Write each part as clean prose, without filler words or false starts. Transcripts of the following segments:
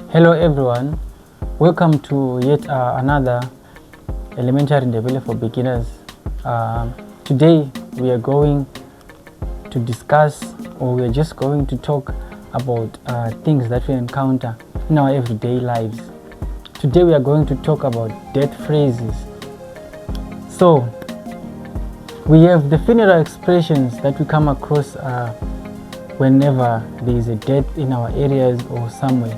Hello everyone, welcome to yet another elementary Ndebele for beginners. Today we are going to discuss, or we are just going to talk about things that we encounter in our everyday lives. Today we are going to talk about death phrases. So we have the funeral expressions that we come across whenever there is a death in our areas or somewhere.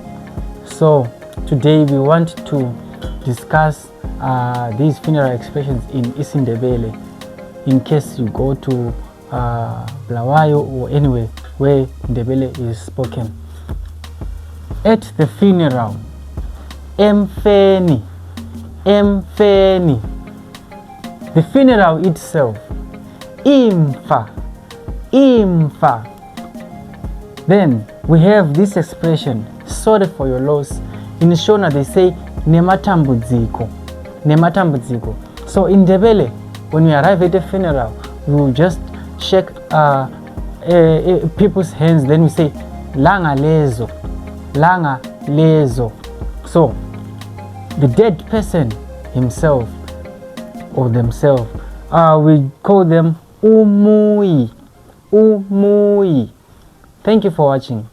So today we want to discuss these funeral expressions in Ndebele, in case you go to Blawayo or anywhere where Ndebele is spoken. At the funeral, emfeni. The funeral itself, imfa. Then we have this expression, sorry for your loss. In Shona they say nematambudziko. So in Ndebele, when we arrive at a funeral, we will just shake people's hands, then we say langa lezo. So the dead person himself or themselves, we call them umuyi. Thank you for watching.